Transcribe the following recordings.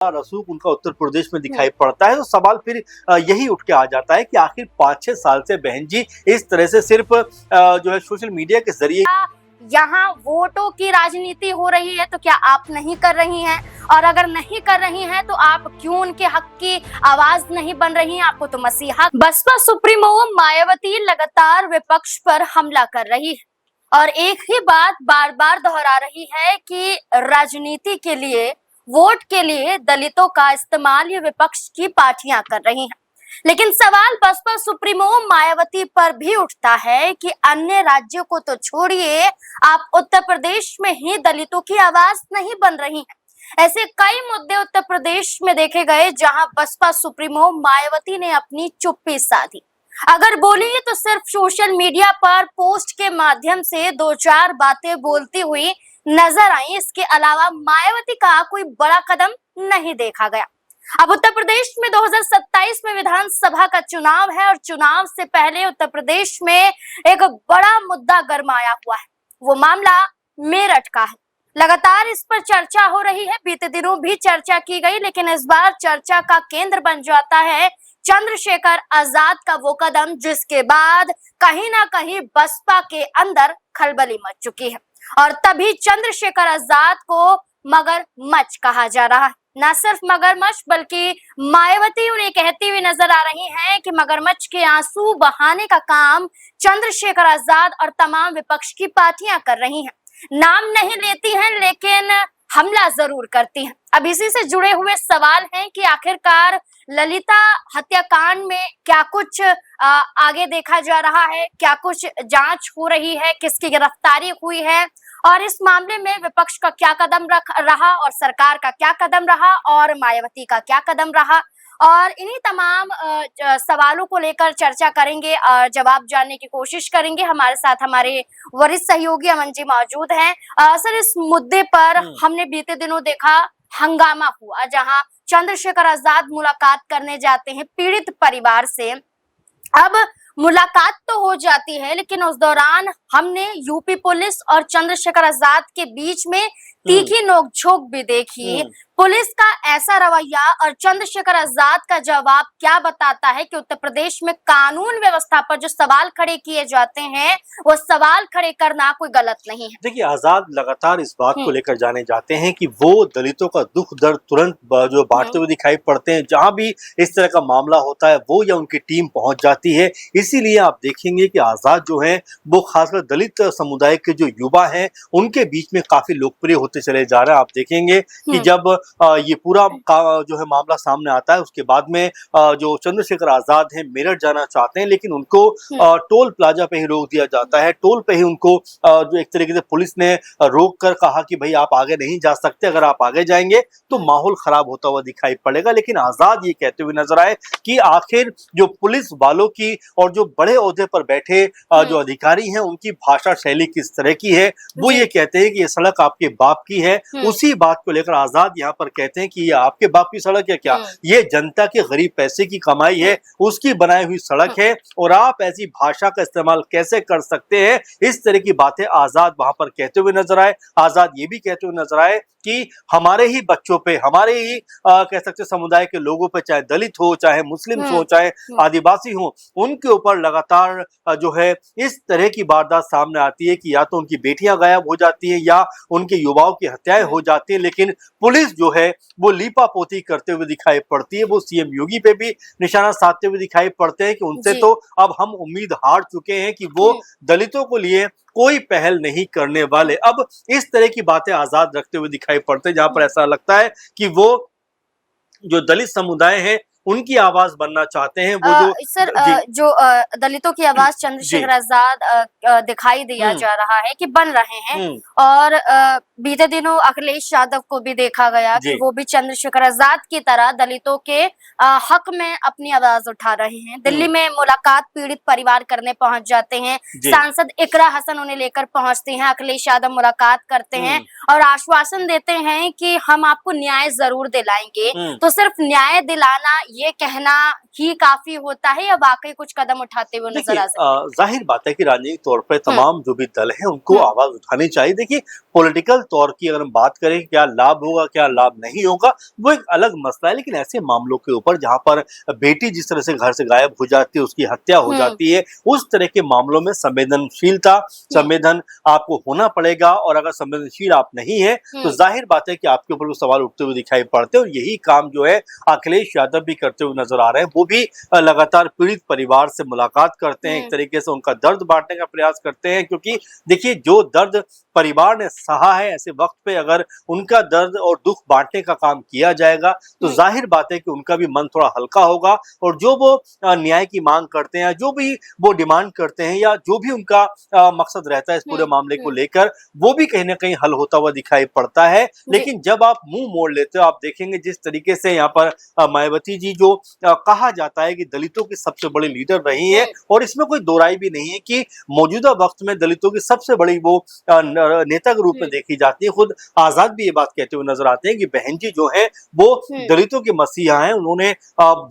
रसूख उनका उत्तर प्रदेश में दिखाई पड़ता है, तो सवाल फिर यही उठ के आ जाता है कि आखिर 5-6 साल से बहन जी इस तरह से सिर्फ जो है सोशल मीडिया के जरिए यहाँ वोटों की राजनीति हो रही है, तो क्या आप नहीं कर रही हैं? और अगर नहीं कर रही हैं तो आप क्यों उनके हक की आवाज नहीं बन रही हैं? आपको तो मसीहा। बसपा सुप्रीमो मायावती लगातार विपक्ष पर हमला कर रही है और एक ही बात बार बार दोहरा रही है कि राजनीति के लिए, वोट के लिए दलितों का इस्तेमाल ये विपक्ष की पार्टियां कर रही हैं। लेकिन सवाल बसपा सुप्रीमो मायावती पर भी उठता है कि अन्य राज्यों को तो छोड़िए, आप उत्तर प्रदेश में ही दलितों की आवाज नहीं बन रही हैं। ऐसे कई मुद्दे उत्तर प्रदेश में देखे गए जहां बसपा सुप्रीमो मायावती ने अपनी चुप्पी साधी। अगर बोली तो सिर्फ सोशल मीडिया पर पोस्ट के माध्यम से 2-4 बातें बोलती हुई नजर आई। इसके अलावा मायावती का कोई बड़ा कदम नहीं देखा गया। अब उत्तर प्रदेश में 2027 में विधानसभा का चुनाव है और चुनाव से पहले उत्तर प्रदेश में एक बड़ा मुद्दा गरमाया हुआ है। वो मामला मेरठ का है। लगातार इस पर चर्चा हो रही है। बीते दिनों भी चर्चा की गई, लेकिन इस बार चर्चा का केंद्र बन जाता है चंद्रशेखर आजाद का वो कदम, जिसके बाद कहीं ना कहीं बसपा के अंदर खलबली मच चुकी है। और तभी चंद्रशेखर आजाद को मगरमच्छ कहा जा रहा है। न सिर्फ मगरमच्छ बल्कि मायावती उन्हें कहती हुई नजर आ रही हैं कि मगरमच्छ के आंसू बहाने का काम चंद्रशेखर आजाद और तमाम विपक्ष की पार्टियां कर रही हैं। नाम नहीं लेती हैं लेकिन हमला जरूर करती हैं। अब इसी से जुड़े हुए सवाल हैं कि आखिरकार ललिता हत्याकांड में क्या कुछ आगे देखा जा रहा है, क्या कुछ जांच हो रही है, किसकी गिरफ्तारी हुई है और इस मामले में विपक्ष का क्या कदम रहा और सरकार का क्या कदम रहा और मायावती का क्या कदम रहा। और इन्हीं तमाम सवालों को लेकर चर्चा करेंगे और जवाब जानने की कोशिश करेंगे। हमारे साथ हमारे वरिष्ठ सहयोगी अमन जी मौजूद हैं। सर, इस मुद्दे पर हमने बीते दिनों देखा हंगामा हुआ, जहां चंद्रशेखर आजाद मुलाकात करने जाते हैं पीड़ित परिवार से। अब मुलाकात तो हो जाती है, लेकिन उस दौरान हमने यूपी पुलिस और चंद्रशेखर आजाद के बीच में तीखी नोकझोंक भी देखी। पुलिस का ऐसा रवैया और चंद्रशेखर आजाद का जवाब क्या बताता है कि उत्तर प्रदेश में कानून व्यवस्था पर जो सवाल खड़े किए जाते हैं, वो सवाल खड़े करना कोई गलत नहीं है। देखिए, आजाद लगातार इस बात को लेकर जाने जाते हैं कि वो दलितों का दुख दर्द तुरंत जो बांटते हुए दिखाई पड़ते हैं। जहां भी इस तरह का मामला होता है वो या उनकी टीम पहुंच जाती है। इसीलिए आप देखेंगे कि आजाद जो है वो खासकर दलित समुदाय के जो युवा हैं उनके बीच में काफी लोकप्रिय होते चले जा रहे हैं। आप देखेंगे कि जब ये पूरा जो है मामला सामने आता है, उसके बाद में जो चंद्रशेखर आजाद हैं मेरठ जाना चाहते हैं, लेकिन उनको टोल प्लाजा पे ही रोक दिया जाता है। टोल पे ही उनको जो एक तरीके से पुलिस ने रोक कर कहा कि भाई आप आगे नहीं जा सकते, अगर आप आगे जाएंगे तो माहौल खराब होता हुआ दिखाई पड़ेगा। लेकिन आजाद ये कहते हुए नजर आए कि आखिर जो पुलिस वालों की और जो बड़े ओहदे पर बैठे जो अधिकारी हैं उनकी भाषा शैली किस तरह की है। वो ये कहते हैं कि ये सड़क आपके बाप की है। उसी बात को लेकर आजाद यहाँ पर कहते हैं कि ये आपके बाप की सड़क है क्या? ये जनता के गरीब पैसे की कमाई है, उसकी बनाई हुई सड़क है और आप ऐसी भाषा का इस्तेमाल कैसे कर सकते हैं? इस तरह की बातें आजाद वहां पर कहते हुए नजर आए। आजाद ये भी कहते हुए नजर आए कि हमारे ही बच्चों पे, हमारे ही कह सकते समुदाय के लोगों पे, चाहे दलित हो, चाहे मुस्लिम हो, चाहे आदिवासी हो, उनके ऊपर लगातार जो है इस तरह की वारदात सामने आती है कि या तो उनकी बेटियां गायब हो जाती हैं या उनके युवाओं की हत्याएं हो जाती हैं। लेकिन पुलिस जो है वो लीपापोती करते हुए दिखाई पड़ती है। वो सीएम योगी पे भी निशाना साधते हुए दिखाई पड़ते हैं कि उनसे तो अब हम उम्मीद हार चुके हैं कि वो दलितों को लिए कोई पहल नहीं करने वाले। अब इस तरह की बातें आजाद रखते हुए दिखाई पड़ते हैं, जहां पर ऐसा लगता है कि वो जो दलित समुदाय है उनकी आवाज बनना चाहते हैं। वो जो सर, जो दलितों की आवाज चंद्रशेखर आजाद दिखाई दिया जा रहा है कि बन रहे हैं और बीते दिनों अखिलेश यादव को भी देखा गया कि वो भी चंद्रशेखर आजाद की तरह दलितों के हक में अपनी आवाज उठा रहे हैं। दिल्ली में मुलाकात पीड़ित परिवार करने पहुंच जाते हैं। सांसद इकरा हसन उन्हें लेकर पहुंचती हैं। अखिलेश यादव मुलाकात करते हैं और आश्वासन देते हैं कि हम आपको न्याय जरूर दिलाएंगे। तो सिर्फ न्याय दिलाना, ये कहना ही काफी होता है या वाकई कुछ कदम उठाते हुए नजर आ सकते हैं? जाहिर बात है कि राजनीतिक तौर पर तमाम जो भी दल है उनको आवाज उठानी चाहिए। देखिए, पॉलिटिकल तौर की अगर हम बात करें क्या लाभ होगा क्या लाभ नहीं होगा वो एक अलग मसला है, लेकिन ऐसे मामलों के ऊपर जहां पर बेटी जिस तरह से घर से गायब हो जाती है, उसकी हत्या हो जाती है, उस तरह के मामलों में संवेदनशीलता संवेदन आपको होना पड़ेगा। और अगर संवेदनशील आप नहीं है तो जाहिर बात है कि आपके ऊपर वो सवाल उठते हुए दिखाई पड़ते हैं। और यही काम जो है अखिलेश यादव भी करते हुए नजर आ रहे हैं। वो भी लगातार पीड़ित परिवार से मुलाकात करते हैं, एक तरीके से उनका दर्द बांटने का प्रयास करते हैं, क्योंकि देखिए जो दर्द परिवार ने सहा है, ऐसे वक्त पे अगर उनका दर्द और दुख बांटने का काम किया जाएगा तो जाहिर बात है कि उनका भी मन थोड़ा हल्का होगा। और जो वो न्याय की मांग करते हैं, जो भी वो डिमांड करते हैं, या जो भी उनका मकसद रहता है इस पूरे मामले को लेकर, वो भी कहीं ना कहीं हल होता हुआ दिखाई पड़ता है। लेकिन जब आप मुंह मोड़ लेते हो, आप देखेंगे जिस तरीके से यहाँ पर मायावती जी जो कहा जाता है कि दलितों की सबसे बड़ी लीडर रही है, और इसमें कोई दो राय भी नहीं है कि मौजूदा वक्त में दलितों की सबसे बड़ी वो नेता के रूप में देखी जाती है। खुद आजाद भी ये बात कहते हुए नजर आते हैं कि बहन जी जो है वो दलितों के मसीहा हैं। उन्होंने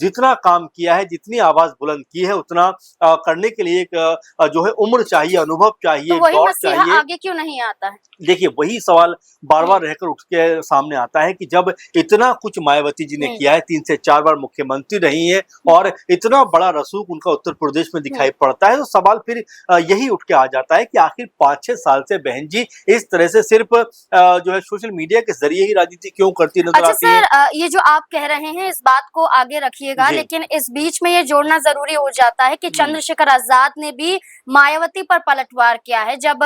जितना काम किया है, जितनी आवाज बुलंद की है, उतना करने के लिए एक जो है उम्र चाहिए, अनुभव चाहिए, तो वही दौर मसीहा चाहिए। आगे क्यों नहीं आता है? देखिए वही सवाल बार बार रहकर उठ के सामने आता है कि जब इतना कुछ मायावती जी ने किया है, 3 से 4 बार मुख्यमंत्री रही है, और इतना बड़ा रसूख उनका उत्तर प्रदेश में दिखाई पड़ता है, तो सवाल फिर यही उठ के आ जाता है कि आखिर 5-6 साल से बहन जी इस तरह से सिर्फ जो है सोशल मीडिया के जरिए ही राजनीति क्यों करती नजर अच्छा आती है। सर, ये जो आप कह रहे हैं इस बात को आगे रखिएगा, लेकिन इस बीच में ये जोड़ना जरूरी हो जाता है कि चंद्रशेखर आजाद ने भी मायावती पर पलटवार किया है। जब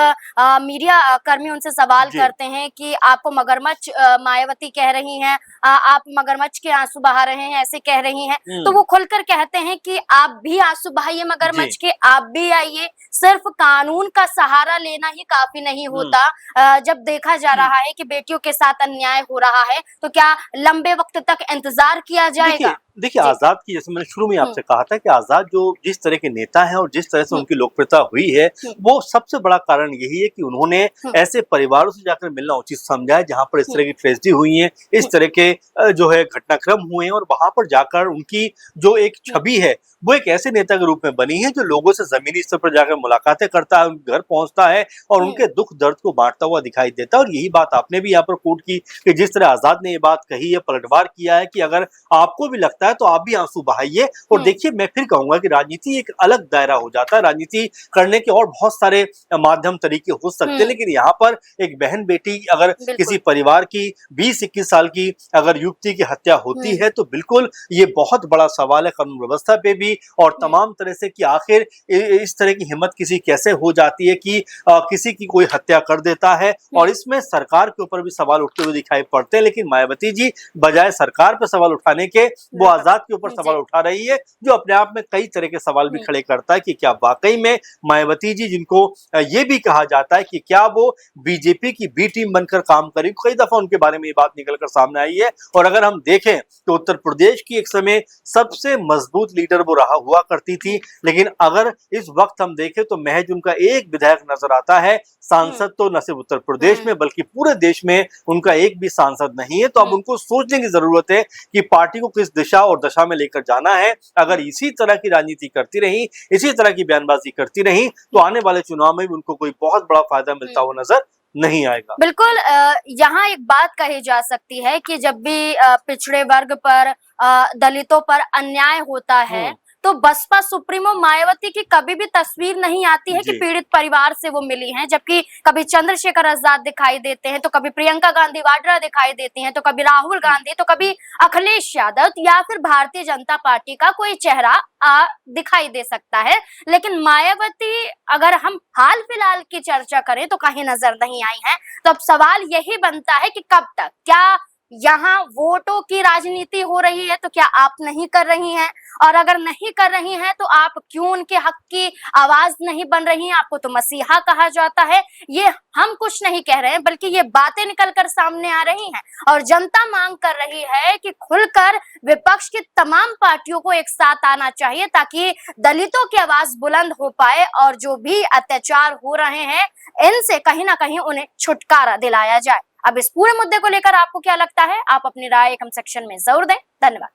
मीडिया कर्मी उनसे सवाल करते हैं कि आपको मगरमच्छ मायावती कह रही हैं, आप मगरमच्छ के आंसू बहा रहे हैं, ऐसे कह रही हैं, तो वो खुलकर कहते हैं कि आप भी आंसू बहाइए मगरमच्छ के, आप भी आइए, सिर्फ कानून का सहारा लेना ही काफी नहीं होता। जब देखा जा रहा है कि बेटियों के साथ अन्याय हो रहा है तो क्या लंबे वक्त तक इंतजार किया जाएगा? देखिए आजाद की, जैसे मैंने शुरू में आपसे कहा था कि आजाद जो जिस तरह के नेता हैं और जिस तरह से उनकी लोकप्रियता हुई है, वो सबसे बड़ा कारण यही है कि उन्होंने ऐसे परिवारों से जाकर मिलना उचित समझा है जहां पर इस तरह की ट्रेजेडी हुई है, इस तरह के जो है घटनाक्रम हुए हैं, और वहां पर जाकर उनकी जो एक छवि है वो एक ऐसे नेता के रूप में बनी है जो लोगों से जमीनी स्तर पर जाकर मुलाकातें करता है, उनके घर पहुंचता है और उनके दुख दर्द को बांटता हुआ दिखाई देता है। और यही बात आपने भी यहाँ पर कोट की कि जिस तरह आजाद ने ये बात कही है, पलटवार किया है कि अगर आपको भी लगता है तो आप भी आंसू बहाइए। और देखिए मैं फिर कहूंगा कि राजनीति एक अलग दायरा हो जाता है, राजनीति करने के और बहुत सारे माध्यम तरीके हो सकते हैं, लेकिन यहाँ पर एक बहन बेटी अगर किसी परिवार की 20-21 साल की अगर युवती की हत्या होती है तो बिल्कुल ये बहुत बड़ा सवाल है कानून व्यवस्था पे भी और तमाम तरह से कि आखिर इस तरह की हिम्मत किसी कैसे हो जाती है कि किसी की कोई हत्या कर देता है। और इसमें सरकार के ऊपर भी सवाल उठते हुए दिखाई पड़ते हैं, लेकिन मायावती जी बजाय सरकार पर सवाल उठाने के वो आजाद के ऊपर सवाल उठा रही है, जो अपने आप में कई तरह के सवाल भी खड़े करता है कि क्या वाकई में मायावती जी, जिनको ये भी कहा जाता है कि क्या वो बीजेपी की बी टीम बनकर काम करेगी, कई दफा उनके बारे में ये बात निकलकर सामने आई है। और अगर हम देखें तो उत्तर प्रदेश की एक समय सबसे मजबूत लीडर वो रहा हुआ करती थी, लेकिन अगर इस वक्त हम देखें तो महज उनका एक विधायक नजर आता है, सांसद तो न सिर्फ उत्तर प्रदेश में बल्कि पूरे देश में उनका एक भी सांसद नहीं है। तो अब उनको सोचने की जरूरत है कि पार्टी को किस दिशा और दशा में लेकर जाना है। अगर इसी तरह की राजनीति करती रही, इसी तरह की बयानबाजी करती रही, तो आने वाले चुनाव में भी उनको कोई बहुत बड़ा फायदा मिलता हुआ नजर नहीं आएगा। बिल्कुल, यहाँ एक बात कही जा सकती है कि जब भी पिछड़े वर्ग पर, दलितों पर अन्याय होता है तो बसपा सुप्रीमो मायावती की कभी भी तस्वीर नहीं आती है कि पीड़ित परिवार से वो मिली हैं, जबकि कभी चंद्रशेखर आजाद दिखाई देते हैं, तो कभी प्रियंका गांधी वाड्रा दिखाई देती हैं, तो कभी राहुल गांधी, तो कभी अखिलेश यादव या फिर भारतीय जनता पार्टी का कोई चेहरा दिखाई दे सकता है। लेकिन मायावती अगर हम हाल फिलहाल की चर्चा करें तो कहीं नजर नहीं आई है। तो अब सवाल यही बनता है कि कब तक, क्या यहाँ वोटों की राजनीति हो रही है तो क्या आप नहीं कर रही हैं? और अगर नहीं कर रही हैं तो आप क्यों उनके हक की आवाज नहीं बन रही हैं? आपको तो मसीहा कहा जाता है। ये हम कुछ नहीं कह रहे हैं, बल्कि ये बातें निकलकर सामने आ रही हैं और जनता मांग कर रही है कि खुलकर विपक्ष की तमाम पार्टियों को एक साथ आना चाहिए ताकि दलितों की आवाज बुलंद हो पाए और जो भी अत्याचार हो रहे हैं इनसे कहीं ना कहीं उन्हें छुटकारा दिलाया जाए। अब इस पूरे मुद्दे को लेकर आपको क्या लगता है? आप अपनी राय कमेंट सेक्शन में जरूर दें। धन्यवाद।